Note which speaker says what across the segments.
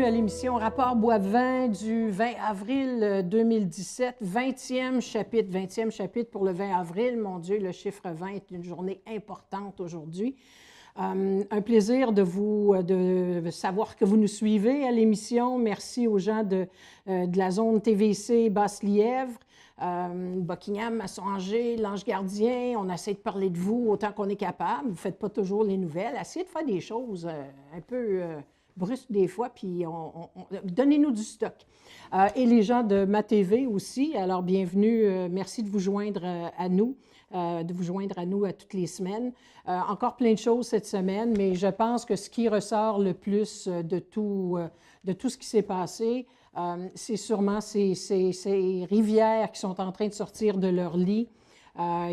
Speaker 1: bienvenue à l'émission Rapport Boivin du 20 avril 2017, 20e chapitre pour le 20 avril. Mon Dieu, le chiffre 20 est une journée importante aujourd'hui. Un plaisir de savoir que vous nous suivez à l'émission. Merci aux gens de la zone TVC Basse-Lièvre, Buckingham, Masson-Angers, l'Ange Gardien. On essaie de parler de vous autant qu'on est capable. Vous ne faites pas toujours les nouvelles. Essayez de faire des choses un peu brusques des fois, puis donnez-nous du stock. Et les gens de MaTV aussi. Alors, bienvenue. Merci de vous joindre à nous. À toutes les semaines. Encore plein de choses cette semaine, mais je pense que ce qui ressort le plus de tout ce qui s'est passé, c'est sûrement ces rivières qui sont en train de sortir de leur lit,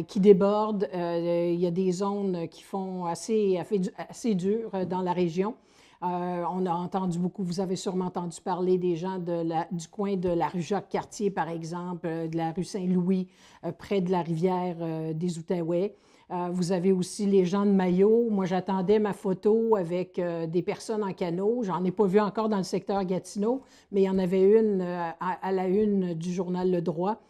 Speaker 1: qui débordent. Il y a des zones qui font assez dures dans la région. On a entendu beaucoup, vous avez sûrement entendu parler des gens du coin de la rue Jacques-Cartier, par exemple, de la rue Saint-Louis, près de la rivière des Outaouais. Vous avez aussi les gens de Mayo. Moi, j'attendais ma photo avec des personnes en canot. J'en ai pas vu encore dans le secteur Gatineau, mais il y en avait une à la une du journal Le Droit.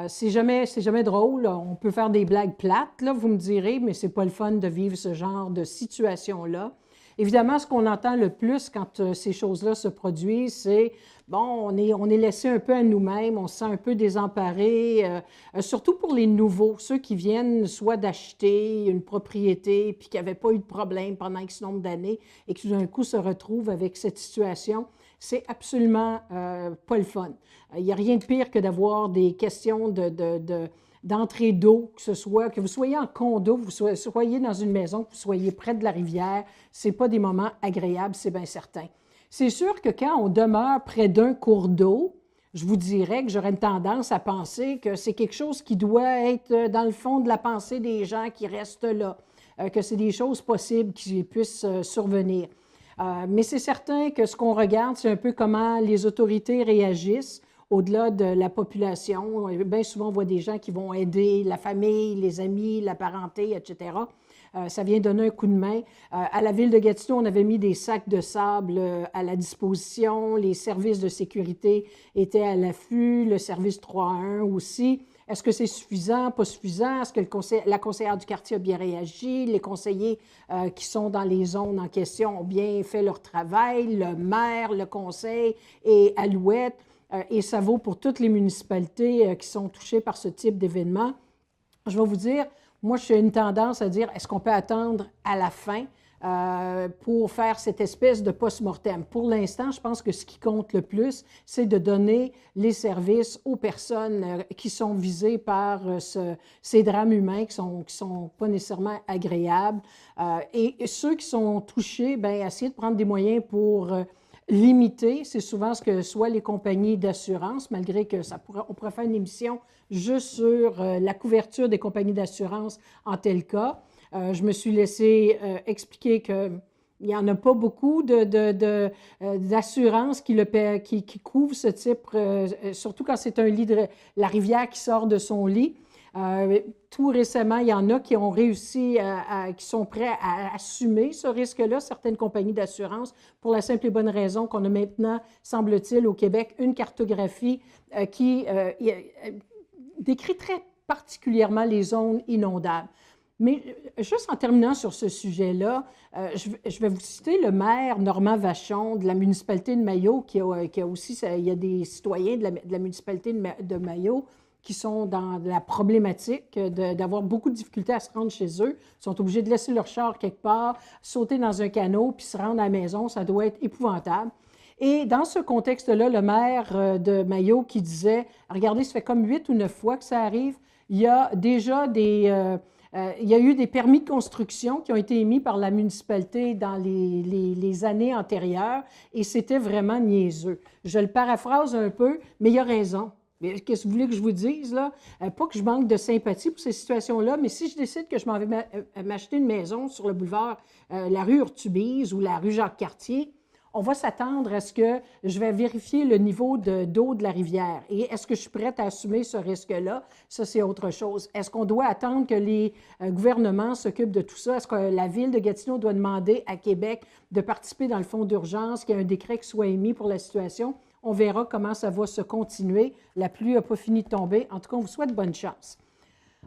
Speaker 1: C'est jamais drôle. On peut faire des blagues plates, là, vous me direz, mais c'est pas le fun de vivre ce genre de situation-là. Évidemment, ce qu'on entend le plus quand ces choses-là se produisent, c'est, bon, on est laissé un peu à nous-mêmes, on se sent un peu désemparé, surtout pour les nouveaux, ceux qui viennent soit d'acheter une propriété puis qui n'avaient pas eu de problème pendant X nombre d'années et qui tout d'un coup se retrouvent avec cette situation. C'est absolument pas le fun. Il n'y a rien de pire que d'avoir des questions d'entrée d'eau, que vous soyez en condo, que vous soyez dans une maison, que vous soyez près de la rivière, ce n'est pas des moments agréables, c'est bien certain. C'est sûr que quand on demeure près d'un cours d'eau, je vous dirais que j'aurais une tendance à penser que c'est quelque chose qui doit être dans le fond de la pensée des gens qui restent là, que c'est des choses possibles qui puissent survenir. Mais c'est certain que ce qu'on regarde, c'est un peu comment les autorités réagissent au-delà de la population. Bien souvent, on voit des gens qui vont aider la famille, les amis, la parenté, etc. Ça vient donner un coup de main. À la ville de Gatineau, on avait mis des sacs de sable à la disposition. Les services de sécurité étaient à l'affût, le service 311 aussi. Est-ce que c'est suffisant, pas suffisant? Est-ce que la conseillère du quartier a bien réagi? Les conseillers qui sont dans les zones en question ont bien fait leur travail? Le maire, le conseil et Alouette? Et ça vaut pour toutes les municipalités qui sont touchées par ce type d'événement. Je vais vous dire, moi, j'ai une tendance à dire, est-ce qu'on peut attendre à la fin pour faire cette espèce de post-mortem? Pour l'instant, je pense que ce qui compte le plus, c'est de donner les services aux personnes qui sont visées par ces drames humains qui sont pas nécessairement agréables. Et ceux qui sont touchés, bien, essayer de prendre des moyens pour limité, c'est souvent ce que soit les compagnies d'assurance, malgré que on pourrait faire une émission juste sur la couverture des compagnies d'assurance en tel cas. Je me suis laissé expliquer qu'il n'y en a pas beaucoup d'assurances qui couvrent ce type, surtout quand c'est un lit de la rivière qui sort de son lit. Tout récemment, il y en a qui ont réussi, qui sont prêts à assumer ce risque-là, certaines compagnies d'assurance, pour la simple et bonne raison qu'on a maintenant, semble-t-il, au Québec, une cartographie qui décrit très particulièrement les zones inondables. Mais juste en terminant sur ce sujet-là, je vais vous citer le maire Normand Vachon de la municipalité de Mayo, qui a aussi, il y a des citoyens de la municipalité de Mayo qui sont dans la problématique d'avoir beaucoup de difficultés à se rendre chez eux, sont obligés de laisser leur char quelque part, sauter dans un canot, puis se rendre à la maison, ça doit être épouvantable. Et dans ce contexte-là, le maire de Mayo qui disait, regardez, ça fait comme 8 ou 9 fois que ça arrive, il y a déjà il y a eu des permis de construction qui ont été émis par la municipalité dans les années antérieures et c'était vraiment niaiseux. Je le paraphrase un peu, mais il a raison. Mais qu'est-ce que vous voulez que je vous dise, là? Pas que je manque de sympathie pour ces situations-là, mais si je décide que je m'en vais m'acheter une maison sur le boulevard, la rue Urtubise ou la rue Jacques-Cartier, on va s'attendre à ce que je vais vérifier le niveau d'eau de la rivière. Et est-ce que je suis prête à assumer ce risque-là? Ça, c'est autre chose. Est-ce qu'on doit attendre que les gouvernements s'occupent de tout ça? Est-ce que la Ville de Gatineau doit demander à Québec de participer dans le fonds d'urgence, qu'il y ait un décret qui soit émis pour la situation? On verra comment ça va se continuer. La pluie n'a pas fini de tomber. En tout cas, on vous souhaite bonne chance.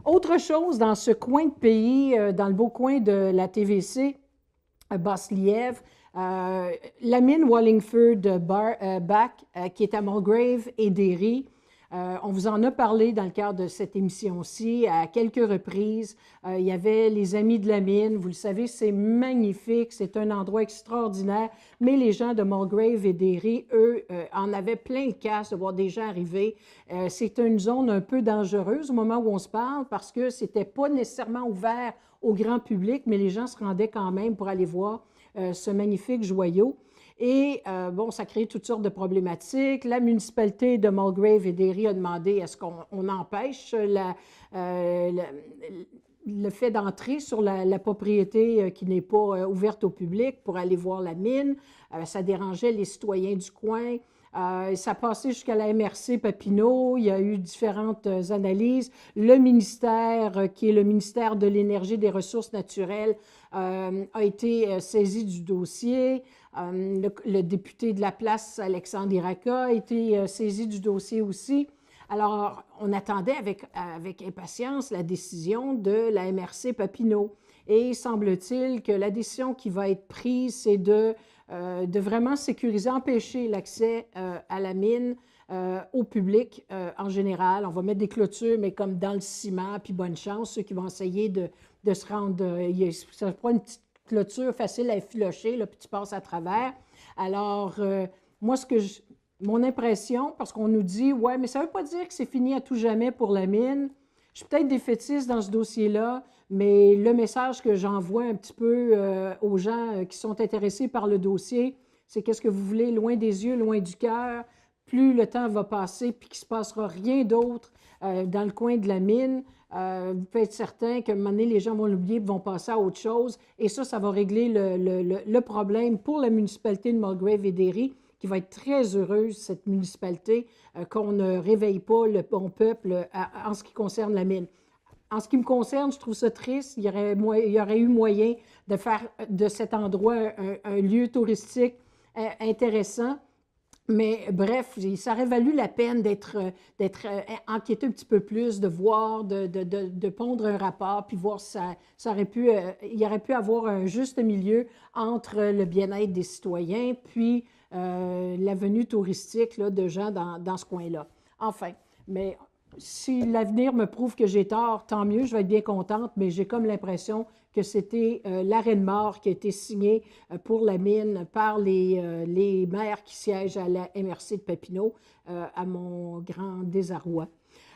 Speaker 1: Autre chose, dans ce coin de pays, dans le beau coin de la TVC, Basse-Lièvre, la mine Wallingford-Back, qui est à Mulgrave et Derry. On vous en a parlé dans le cadre de cette émission-ci à quelques reprises. Il y avait les Amis de la mine. Vous le savez, c'est magnifique, c'est un endroit extraordinaire. Mais les gens de Mulgrave et Derry, eux, en avaient plein le casse de voir des gens arriver. C'est une zone un peu dangereuse au moment où on se parle parce que ce n'était pas nécessairement ouvert au grand public, mais les gens se rendaient quand même pour aller voir ce magnifique joyau. Et bon, ça crée toutes sortes de problématiques. La municipalité de Mulgrave et Derry a demandé est-ce qu'on empêche le fait d'entrer sur la propriété qui n'est pas ouverte au public pour aller voir la mine. Ça dérangeait les citoyens du coin. Ça passait jusqu'à la MRC Papineau. Il y a eu différentes analyses. Le ministère, qui est le ministère de l'Énergie et des Ressources naturelles, a été saisi du dossier. Le député de la place, Alexandre Iraca, a été saisi du dossier aussi. Alors, on attendait avec impatience la décision de la MRC Papineau. Et semble-t-il que la décision qui va être prise, c'est de vraiment sécuriser, empêcher l'accès à la mine au public en général. On va mettre des clôtures, mais comme dans le ciment, puis bonne chance, ceux qui vont essayer de se rendre... ça prend une petite clôture facile à effilocher, là, puis tu passes à travers. Alors, moi, mon impression, parce qu'on nous dit, ouais, mais ça ne veut pas dire que c'est fini à tout jamais pour la mine. Je suis peut-être défaitiste dans ce dossier-là, mais le message que j'envoie un petit peu aux gens qui sont intéressés par le dossier, c'est qu'est-ce que vous voulez, loin des yeux, loin du cœur. Plus le temps va passer puis qu'il ne se passera rien d'autre dans le coin de la mine, vous pouvez être certain qu'à un moment donné, les gens vont l'oublier et vont passer à autre chose. Et ça va régler le problème pour la municipalité de Mulgrave et Derry, qui va être très heureuse, cette municipalité, qu'on ne réveille pas le bon peuple en ce qui concerne la mine. En ce qui me concerne, je trouve ça triste. Il y aurait eu moyen de faire de cet endroit un lieu touristique intéressant. Mais bref, ça aurait valu la peine d'être enquêté un petit peu plus, de voir, de pondre un rapport, puis voir si ça aurait pu, il y aurait pu avoir un juste milieu entre le bien-être des citoyens, puis la venue touristique là, de gens dans ce coin-là. Enfin, mais si l'avenir me prouve que j'ai tort, tant mieux, je vais être bien contente, mais j'ai comme l'impression que c'était l'arrêt de mort qui a été signé pour la mine par les maires qui siègent à la MRC de Papineau, à mon grand désarroi.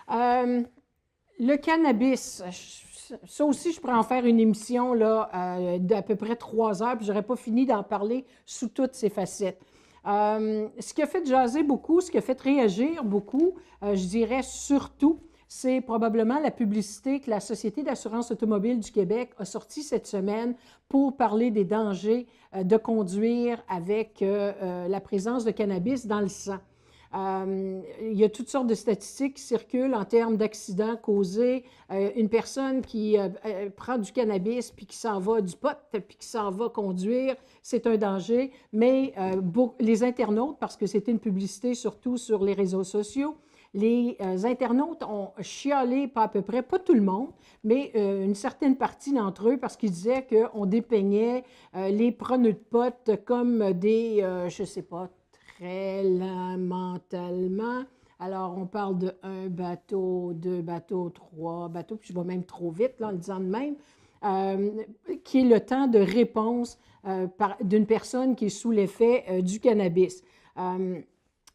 Speaker 1: Le cannabis, ça aussi, je pourrais en faire une émission là, d'à peu près 3 heures, puis je n'aurais pas fini d'en parler sous toutes ses facettes. Ce qui a fait jaser beaucoup, ce qui a fait réagir beaucoup, je dirais surtout, c'est probablement la publicité que la Société d'assurance automobile du Québec a sortie cette semaine pour parler des dangers de conduire avec la présence de cannabis dans le sang. Il y a toutes sortes de statistiques qui circulent en termes d'accidents causés. Une personne qui prend du cannabis puis qui s'en va, du pot, puis qui s'en va conduire, c'est un danger. Mais les internautes, parce que c'était une publicité surtout sur les réseaux sociaux, les internautes ont chialé, pas à peu près, pas tout le monde, mais une certaine partie d'entre eux, parce qu'ils disaient qu'on dépeignait les preneurs de pot comme des, je ne sais pas, très lamentalement. Alors, on parle de 1 bateau, 2 bateaux, 3 bateaux, puis je vais même trop vite là, en le disant de même, qui est le temps de réponse d'une personne qui est sous l'effet du cannabis.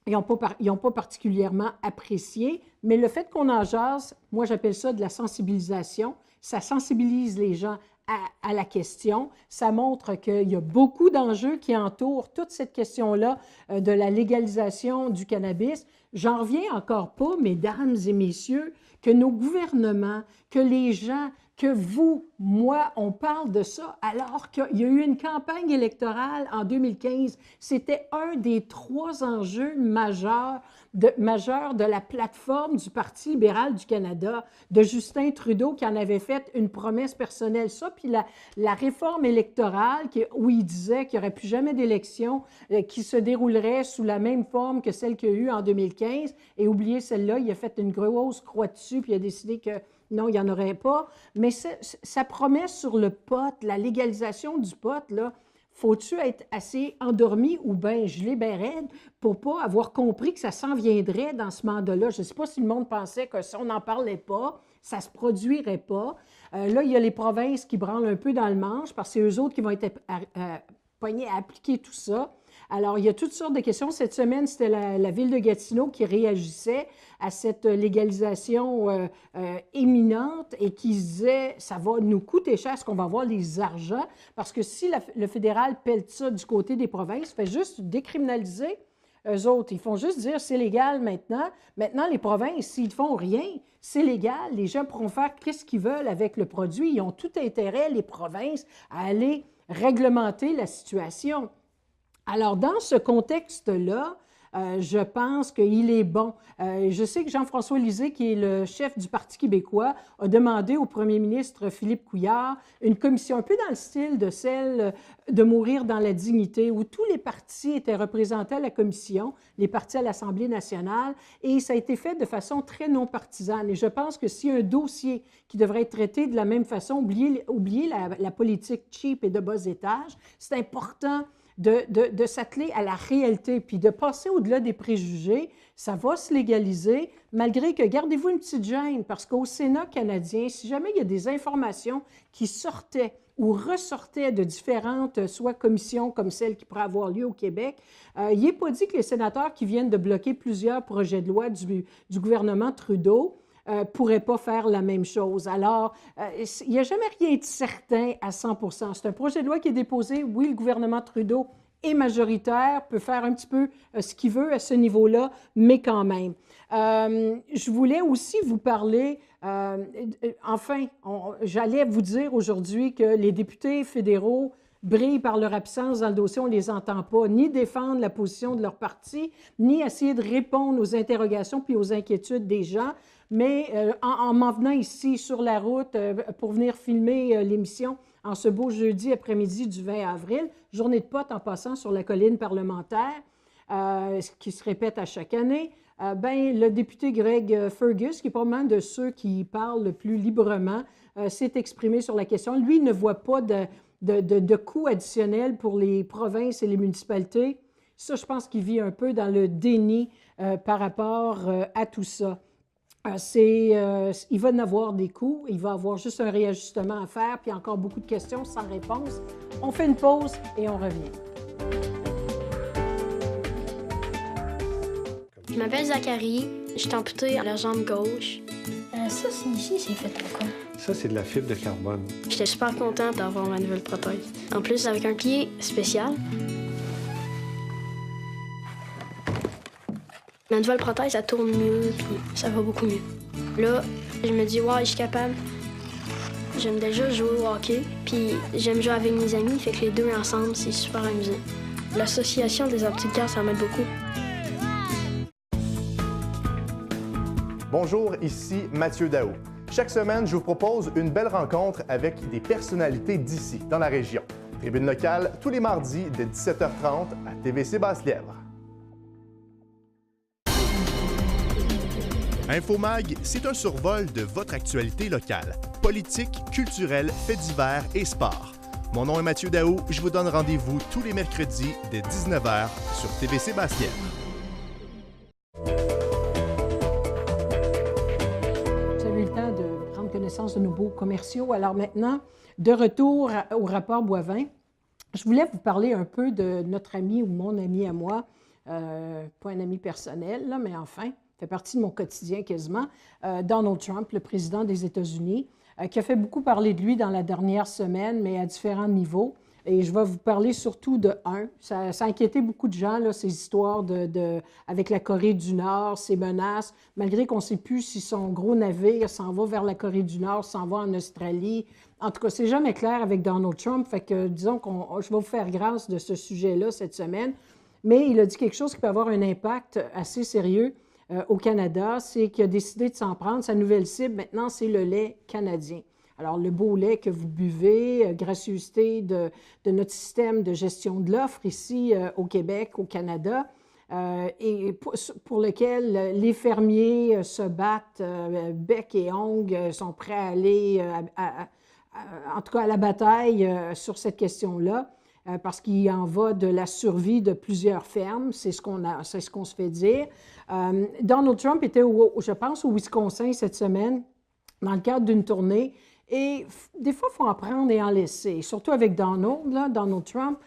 Speaker 1: Ils n'ont pas particulièrement apprécié, mais le fait qu'on en jase, moi j'appelle ça de la sensibilisation. Ça sensibilise les gens à la question. Ça montre qu'il y a beaucoup d'enjeux qui entourent toute cette question-là de la légalisation du cannabis. J'en reviens encore pas, mesdames et messieurs, que nos gouvernements, que les gens que vous, moi, on parle de ça alors qu'il y a eu une campagne électorale en 2015. C'était un des 3 enjeux majeurs de la plateforme du Parti libéral du Canada, de Justin Trudeau, qui en avait fait une promesse personnelle. Ça, puis la réforme électorale, où il disait qu'il n'y aurait plus jamais d'élection qui se déroulerait sous la même forme que celle qu'il y a eu en 2015. Et oubliez celle-là, il a fait une grosse croix dessus, puis il a décidé que non, il n'y en aurait pas. Mais sa promesse sur le pot, la légalisation du pot, là, faut-tu être assez endormi ou bien gelé bien raide pour pas avoir compris que ça s'en viendrait dans ce mandat-là? Je ne sais pas si le monde pensait que si on n'en parlait pas, ça ne se produirait pas. Là, il y a les provinces qui branlent un peu dans le manche parce que c'est eux autres qui vont être pognés à appliquer tout ça. Alors, il y a toutes sortes de questions. Cette semaine, c'était la ville de Gatineau qui réagissait à cette légalisation imminente et qui disait ça va nous coûter cher, est-ce qu'on va avoir les argents? Parce que si le fédéral pèle ça du côté des provinces, fait juste décriminaliser eux autres. Ils font juste dire c'est légal maintenant. Maintenant, les provinces, s'ils ne font rien, c'est légal. Les gens pourront faire ce qu'ils veulent avec le produit. Ils ont tout intérêt, les provinces, à aller réglementer la situation. Alors, dans ce contexte-là, je pense qu'il est bon. Je sais que Jean-François Lisée, qui est le chef du Parti québécois, a demandé au premier ministre Philippe Couillard une commission un peu dans le style de celle de Mourir dans la dignité, où tous les partis étaient représentés à la commission, les partis à l'Assemblée nationale, et ça a été fait de façon très non partisane. Et je pense que s'il y a un dossier qui devrait être traité de la même façon, oublier la politique cheap et de bas étage, c'est important de s'atteler à la réalité, puis de passer au-delà des préjugés. Ça va se légaliser, malgré que, gardez-vous une petite gêne, parce qu'au Sénat canadien, si jamais il y a des informations qui sortaient ou ressortaient de différentes, soit commissions comme celle qui pourrait avoir lieu au Québec, il n'est pas dit que les sénateurs qui viennent de bloquer plusieurs projets de loi du gouvernement Trudeau ne pourraient pas faire la même chose. Alors, il n'y a jamais rien de certain à 100%. C'est un projet de loi qui est déposé. Oui, le gouvernement Trudeau est majoritaire, peut faire un petit peu ce qu'il veut à ce niveau-là, mais quand même. Je voulais aussi vous parler, j'allais vous dire aujourd'hui que les députés fédéraux brillent par leur absence dans le dossier, on ne les entend pas, ni défendre la position de leur parti, ni essayer de répondre aux interrogations puis aux inquiétudes des gens. Mais en m'en venant ici sur la route pour venir filmer l'émission en ce beau jeudi après-midi du 20 avril, journée de potes en passant sur la colline parlementaire, qui se répète à chaque année, le député Greg Fergus, qui est probablement de ceux qui parlent le plus librement, s'est exprimé sur la question. Lui ne voit pas de coûts additionnels pour les provinces et les municipalités. Ça, je pense qu'il vit un peu dans le déni par rapport à tout ça. Il va en avoir des coûts, il va avoir juste un réajustement à faire, puis encore beaucoup de questions sans réponse. On fait une pause et on revient.
Speaker 2: Je m'appelle Zachary, je suis amputé à la jambe gauche.
Speaker 3: Ça, ici, c'est fait pourquoi?
Speaker 4: Ça, c'est de la fibre de carbone.
Speaker 2: J'étais super contente d'avoir ma nouvelle prothèse. En plus, avec un pied spécial. Ma nouvelle prothèse, elle tourne mieux, puis ça va beaucoup mieux. Là, je me dis, ouais, je suis capable. J'aime déjà jouer au hockey, puis j'aime jouer avec mes amis, fait que les deux ensemble, c'est super amusant. L'association des aptitudes, ça m'aide beaucoup.
Speaker 5: Bonjour, ici Mathieu Daou. Chaque semaine, je vous propose une belle rencontre avec des personnalités d'ici, dans la région. Tribune locale, tous les mardis dès 17h30 à TVC Basse-Lièvre.
Speaker 6: Infomag, c'est un survol de votre actualité locale. Politique, culturelle, faits divers et sport. Mon nom est Mathieu Daou, je vous donne rendez-vous tous les mercredis dès 19h sur TVC Basse-Lièvre.
Speaker 1: Vous avez eu le temps de prendre connaissance de nos beaux commerciaux. Alors maintenant, de retour au rapport Boivin, je voulais vous parler un peu de notre ami ou mon ami à moi, pas un ami personnel, là, mais enfin, fait partie de mon quotidien quasiment, Donald Trump, le président des États-Unis, qui a fait beaucoup parler de lui dans la dernière semaine, mais à différents niveaux. Et je vais vous parler surtout de un. Ça a inquiété beaucoup de gens, là, ces histoires avec la Corée du Nord, ces menaces, malgré qu'on ne sait plus si son gros navire s'en va vers la Corée du Nord, s'en va en Australie. En tout cas, c'est jamais clair avec Donald Trump. Fait que, disons je vais vous faire grâce de ce sujet-là cette semaine. Mais il a dit quelque chose qui peut avoir un impact assez sérieux au Canada. C'est qu'il a décidé de s'en prendre. Sa nouvelle cible, maintenant, c'est le lait canadien. Alors, le beau lait que vous buvez, gracieuseté de notre système de gestion de l'offre ici au Québec, au Canada, et pour lequel les fermiers se battent bec et ongles, sont prêts à aller, en tout cas, à la bataille sur cette question-là, parce qu'il en va de la survie de plusieurs fermes, c'est ce qu'on se fait dire. Donald Trump était, je pense, au Wisconsin cette semaine, dans le cadre d'une tournée. Et des fois, il faut en prendre et en laisser, surtout avec Donald Trump.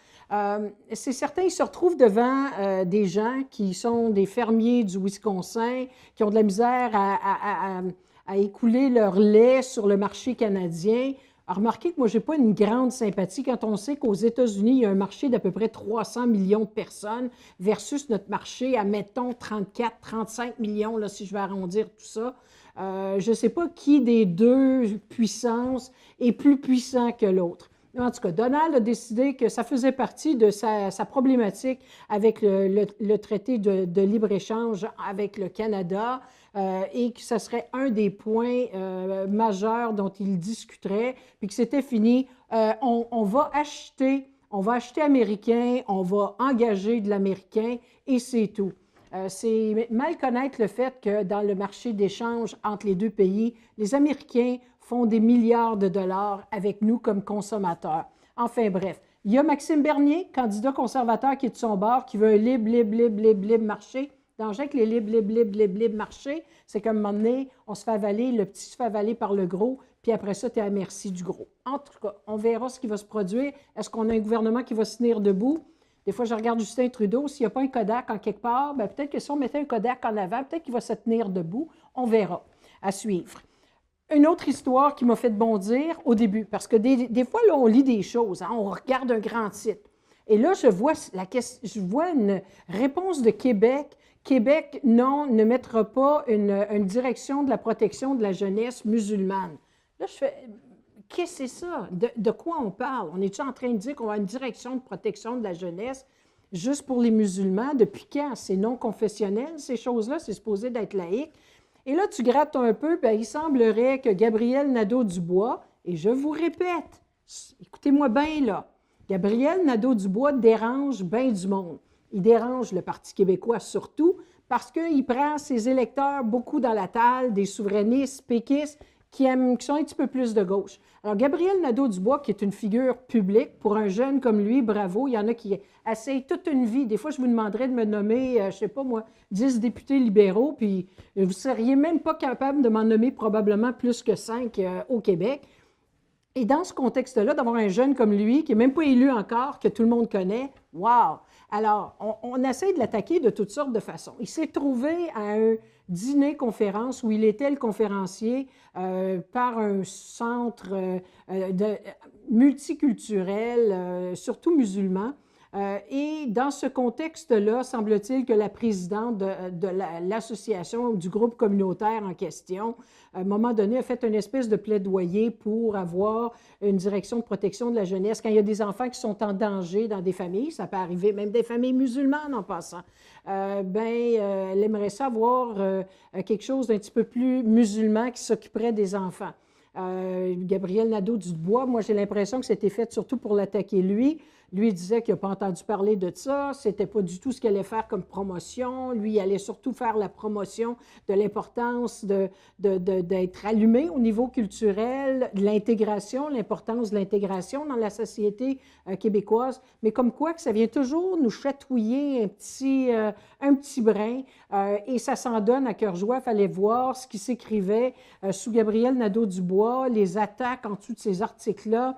Speaker 1: C'est certain, il se retrouve devant des gens qui sont des fermiers du Wisconsin, qui ont de la misère à écouler leur lait sur le marché canadien. Remarquez que moi, je n'ai pas une grande sympathie quand on sait qu'aux États-Unis, il y a un marché d'à peu près 300 millions de personnes versus notre marché à, mettons, 34, 35 millions, là, si je vais arrondir tout ça. Je ne sais pas qui des deux puissances est plus puissant que l'autre. En tout cas, Donald a décidé que ça faisait partie de sa problématique avec le traité de libre-échange avec le Canada et que ce serait un des points majeurs dont il discuterait, puis que c'était fini. On va acheter américain, on va engager de l'américain et c'est tout. C'est mal connaître le fait que dans le marché d'échange entre les deux pays, les Américains font des milliards de dollars avec nous comme consommateurs. Enfin bref, il y a Maxime Bernier, candidat conservateur qui est de son bord, qui veut un libre marché. Danger avec les libre marché, c'est qu'à un moment donné, on se fait avaler, le petit se fait avaler par le gros, puis après ça, tu es à merci du gros. En tout cas, on verra ce qui va se produire. Est-ce qu'on a un gouvernement qui va se tenir debout? Des fois, je regarde Justin Trudeau, s'il n'y a pas un Kodak en quelque part, bien, peut-être que si on mettait un Kodak en avant, peut-être qu'il va se tenir debout. On verra. À suivre. Une autre histoire qui m'a fait bondir au début, parce que des fois, là, on lit des choses, hein, on regarde un grand titre. Et là, je vois une réponse de Québec. Québec, non, ne mettra pas une direction de la protection de la jeunesse musulmane. Là, je fais... Qu'est-ce que c'est ça? De quoi on parle? On est-tu en train de dire qu'on a une direction de protection de la jeunesse juste pour les musulmans? Depuis quand? C'est non confessionnel, ces choses-là? C'est supposé d'être laïque. Et là, tu grattes un peu, puis il semblerait que Gabriel Nadeau-Dubois, et je vous répète, écoutez-moi bien là, Gabriel Nadeau-Dubois dérange bien du monde. Il dérange le Parti québécois surtout parce qu'il prend ses électeurs beaucoup dans la talle, des souverainistes, péquistes, qui sont un petit peu plus de gauche. Alors, Gabriel Nadeau-Dubois, qui est une figure publique, pour un jeune comme lui, bravo, il y en a qui essayent toute une vie. Des fois, je vous demanderais de me nommer, je ne sais pas moi, 10 députés libéraux, puis vous ne seriez même pas capable de m'en nommer probablement plus que 5 au Québec. Et dans ce contexte-là, d'avoir un jeune comme lui, qui n'est même pas élu encore, que tout le monde connaît, wow! Alors, on essaie de l'attaquer de toutes sortes de façons. Il s'est trouvé à un dîner-conférence où il était le conférencier par un centre multiculturel, surtout musulman. Et dans ce contexte-là, semble-t-il que la présidente de l'association, du groupe communautaire en question, à un moment donné, a fait une espèce de plaidoyer pour avoir une direction de protection de la jeunesse. Quand il y a des enfants qui sont en danger dans des familles, ça peut arriver, même des familles musulmanes en passant, elle aimerait savoir quelque chose d'un petit peu plus musulman qui s'occuperait des enfants. Gabriel Nadeau-Dubois, moi j'ai l'impression que c'était fait surtout pour l'attaquer lui. Lui, il disait qu'il n'a pas entendu parler de ça, c'était pas du tout ce qu'il allait faire comme promotion. Lui, il allait surtout faire la promotion de l'importance d'être allumé au niveau culturel, de l'intégration, l'importance de l'intégration dans la société québécoise. Mais comme quoi que ça vient toujours nous chatouiller un petit brin et ça s'en donne à cœur joie. Il fallait voir ce qui s'écrivait sous Gabriel Nadeau-Dubois, les attaques en dessous de ces articles-là.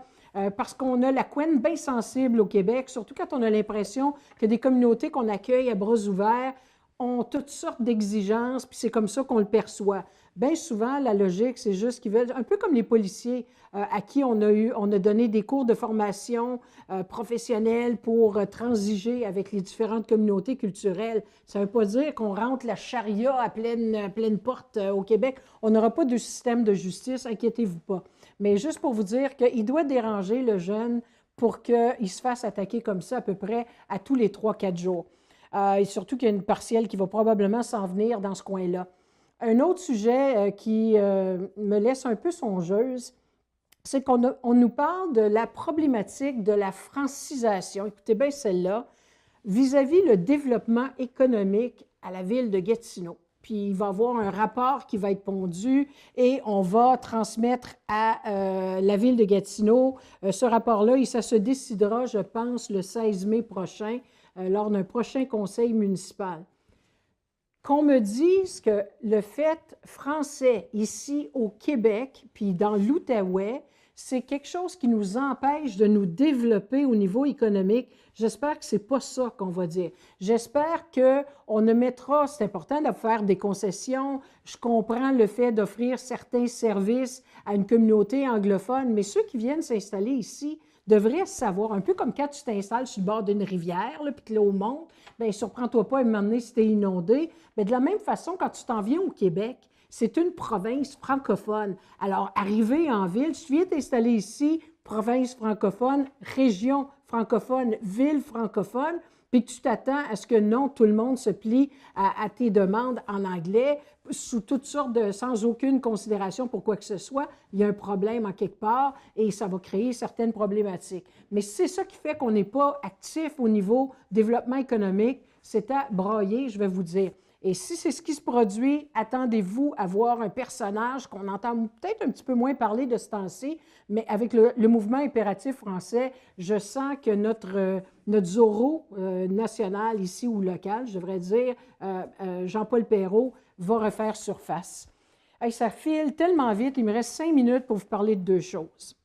Speaker 1: Parce qu'on a la couenne bien sensible au Québec, surtout quand on a l'impression que des communautés qu'on accueille à bras ouverts, ont toutes sortes d'exigences, puis c'est comme ça qu'on le perçoit. Bien souvent, la logique, c'est juste qu'ils veulent, un peu comme les policiers à qui on a donné des cours de formation professionnelle pour transiger avec les différentes communautés culturelles. Ça ne veut pas dire qu'on rentre la charia à pleine porte au Québec. On n'aura pas de système de justice, inquiétez-vous pas. Mais juste pour vous dire qu'il doit déranger le jeune pour qu'il se fasse attaquer comme ça à peu près à tous les 3-4 jours. Et surtout qu'il y a une partielle qui va probablement s'en venir dans ce coin-là. Un autre sujet qui me laisse un peu songeuse, c'est qu'on nous parle de la problématique de la francisation. Écoutez bien celle-là, vis-à-vis le développement économique à la ville de Gatineau. Puis il va y avoir un rapport qui va être pondu et on va transmettre à la ville de Gatineau. Ce rapport-là, ça se décidera, je pense, le 16 mai prochain, lors d'un prochain conseil municipal. Qu'on me dise que le fait français ici au Québec, puis dans l'Outaouais, c'est quelque chose qui nous empêche de nous développer au niveau économique. J'espère que ce n'est pas ça qu'on va dire. J'espère qu'on ne mettra, c'est important de faire des concessions. Je comprends le fait d'offrir certains services à une communauté anglophone, mais ceux qui viennent s'installer ici devraient savoir, un peu comme quand tu t'installes sur le bord d'une rivière, puis que l'eau monte, bien, surprends-toi pas à un moment donné si tu es inondé. Mais de la même façon, quand tu t'en viens au Québec, c'est une province francophone. Alors, arriver en ville, si tu viens t'installer ici, province francophone, région francophone, ville francophone, puis que tu t'attends à ce que non, tout le monde se plie à tes demandes en anglais, sous toutes sortes sans aucune considération pour quoi que ce soit, il y a un problème en quelque part et ça va créer certaines problématiques. Mais c'est ça qui fait qu'on n'est pas actif au niveau développement économique, c'est à brailler, je vais vous dire. Et si c'est ce qui se produit, attendez-vous à voir un personnage qu'on entend peut-être un petit peu moins parler de ce temps-ci, mais avec le mouvement impératif français, je sens que notre Zorro national ici ou local, je devrais dire, Jean-Paul Perrault, va refaire surface. Hey, ça file tellement vite, il me reste 5 minutes pour vous parler de 2 choses.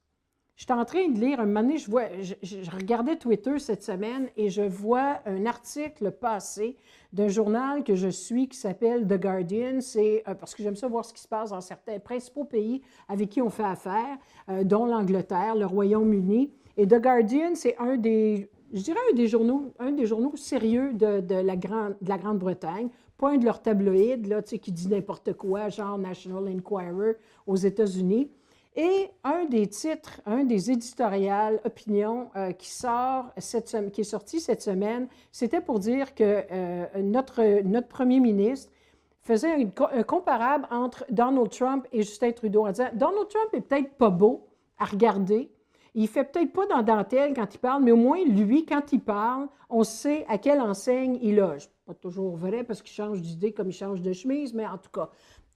Speaker 1: Je suis en train de lire, un moment donné, je regardais Twitter cette semaine et je vois un article passé d'un journal que je suis qui s'appelle The Guardian. C'est parce que j'aime ça voir ce qui se passe dans certains principaux pays avec qui on fait affaire, dont l'Angleterre, le Royaume-Uni. Et The Guardian, c'est un des journaux sérieux de la Grande-Bretagne, pas un de leurs tabloïds là, qui dit n'importe quoi, genre National Enquirer aux États-Unis. Et un des titres, un des éditoriales opinion qui est sorti cette semaine, c'était pour dire que notre premier ministre faisait un comparable entre Donald Trump et Justin Trudeau en disant « Donald Trump est peut-être pas beau à regarder, il fait peut-être pas dans dentelle quand il parle, mais au moins, lui, quand il parle, on sait à quelle enseigne il loge. » Pas toujours vrai parce qu'il change d'idée comme il change de chemise, mais en tout cas,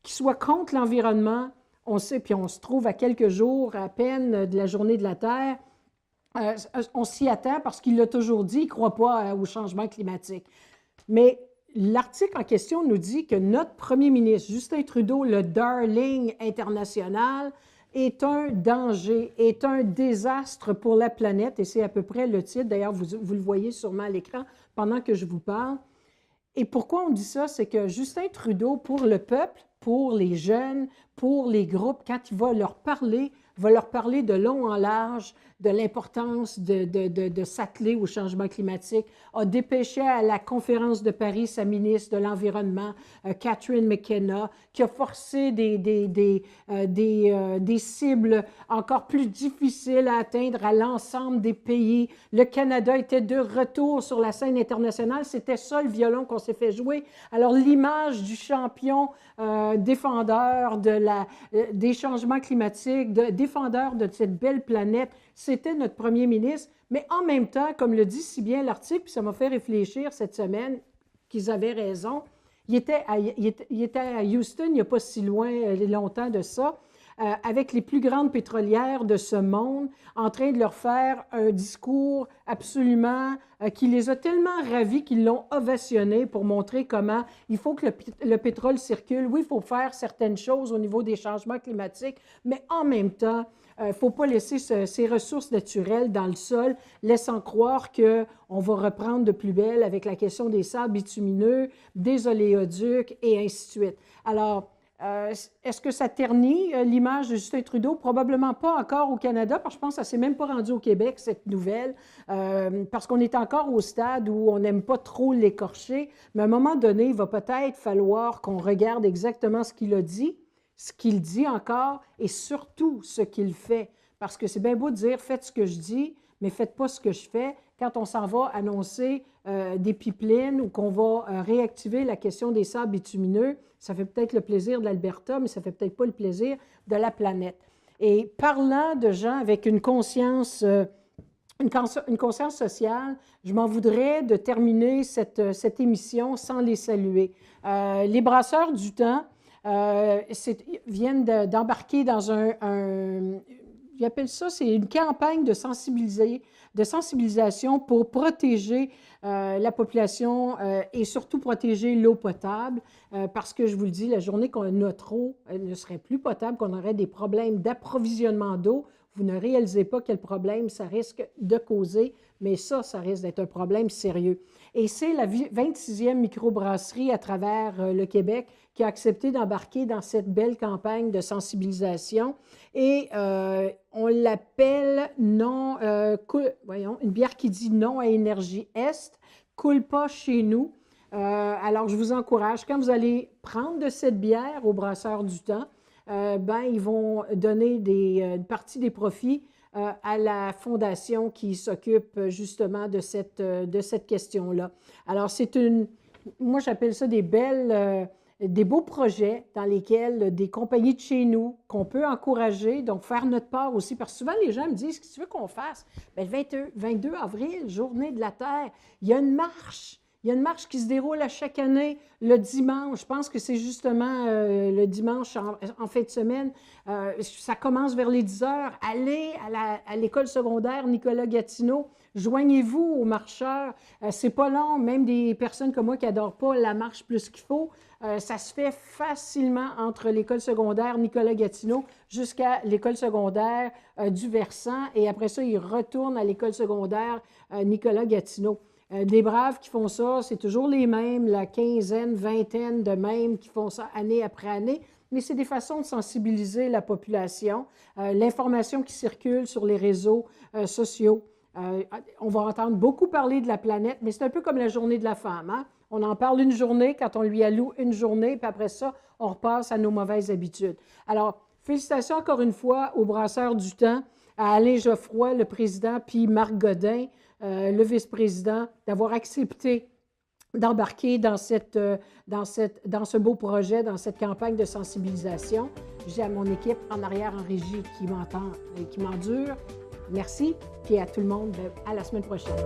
Speaker 1: qu'il soit contre l'environnement, on sait, puis on se trouve à quelques jours à peine de la journée de la Terre, on s'y attend parce qu'il l'a toujours dit, il ne croit pas au changement climatique. Mais l'article en question nous dit que notre premier ministre, Justin Trudeau, le darling international, est un danger, est un désastre pour la planète, et c'est à peu près le titre, d'ailleurs, vous le voyez sûrement à l'écran pendant que je vous parle. Et pourquoi on dit ça? C'est que Justin Trudeau, pour le peuple, pour les jeunes, pour les groupes, quand il va leur parler de long en large de l'importance de s'atteler au changement climatique, a dépêché à la conférence de Paris sa ministre de l'Environnement, Catherine McKenna, qui a forcé des cibles encore plus difficiles à atteindre à l'ensemble des pays. Le Canada était de retour sur la scène internationale. C'était ça le violon qu'on s'est fait jouer. Alors, l'image du champion défendeur des changements climatiques, défendeur de cette belle planète, c'était notre premier ministre. Mais en même temps, comme le dit si bien l'article, puis ça m'a fait réfléchir cette semaine qu'ils avaient raison, il était à Houston il n'y a pas si longtemps de ça, avec les plus grandes pétrolières de ce monde, en train de leur faire un discours absolument qui les a tellement ravis qu'ils l'ont ovationné pour montrer comment il faut que le pétrole circule. Oui, il faut faire certaines choses au niveau des changements climatiques, mais en même temps, il ne faut pas laisser ces ressources naturelles dans le sol, laissant croire qu'on va reprendre de plus belle avec la question des sables bitumineux, des oléoducs et ainsi de suite. Alors, est-ce que ça ternit l'image de Justin Trudeau? Probablement pas encore au Canada, parce que je pense que ça ne s'est même pas rendu au Québec, cette nouvelle, parce qu'on est encore au stade où on n'aime pas trop l'écorcher, mais à un moment donné, il va peut-être falloir qu'on regarde exactement ce qu'il a dit, ce qu'il dit encore et surtout ce qu'il fait. Parce que c'est bien beau de dire « faites ce que je dis », mais faites pas ce que je fais. Quand on s'en va annoncer des pipelines ou qu'on va réactiver la question des sables bitumineux, ça fait peut-être le plaisir de l'Alberta, mais ça fait peut-être pas le plaisir de la planète. Et parlant de gens avec une conscience sociale, je m'en voudrais de terminer cette émission sans les saluer. Les Brasseurs du Temps viennent d'embarquer dans j'appelle ça, c'est une campagne de sensibilisation pour protéger la population et surtout protéger l'eau potable, parce que je vous le dis, la journée qu'on a trop, elle ne serait plus potable, qu'on aurait des problèmes d'approvisionnement d'eau. Vous ne réalisez pas quel problème ça risque de causer, mais ça risque d'être un problème sérieux. Et c'est la 26e microbrasserie à travers le Québec qui a accepté d'embarquer dans cette belle campagne de sensibilisation. Et on l'appelle une bière qui dit non à Énergie Est, coule pas chez nous. Alors, je vous encourage, quand vous allez prendre de cette bière au Brasseurs du Temps, ils vont donner une partie des profits à la fondation qui s'occupe justement de cette question-là. Alors, moi j'appelle ça des beaux projets dans lesquels des compagnies de chez nous, qu'on peut encourager, donc faire notre part aussi, parce que souvent les gens me disent, qu'est-ce que tu veux qu'on fasse? Bien, le 22 avril, Journée de la Terre, il y a une marche. Il y a une marche qui se déroule à chaque année le dimanche. Je pense que c'est justement le dimanche en fin de semaine. Ça commence vers les 10 heures. Allez à l'école secondaire Nicolas-Gatineau. Joignez-vous aux marcheurs. C'est pas long, même des personnes comme moi qui n'adorent pas la marche plus qu'il faut. Ça se fait facilement entre l'école secondaire Nicolas-Gatineau jusqu'à l'école secondaire du Versant. Et après ça, ils retournent à l'école secondaire Nicolas-Gatineau. Des braves qui font ça, c'est toujours les mêmes, la quinzaine, vingtaine de mêmes qui font ça année après année, mais c'est des façons de sensibiliser la population. L'information qui circule sur les réseaux sociaux. On va entendre beaucoup parler de la planète, mais c'est un peu comme la journée de la femme. Hein? On en parle une journée quand on lui alloue une journée, puis après ça, on repasse à nos mauvaises habitudes. Alors, félicitations encore une fois aux Brasseurs du Temps, à Alain Geoffroy, le président, puis Marc Godin, le vice-président, d'avoir accepté d'embarquer dans ce beau projet, dans cette campagne de sensibilisation. J'ai à mon équipe en arrière en régie qui m'entend et qui m'endure. Merci, puis à tout le monde, à la semaine prochaine.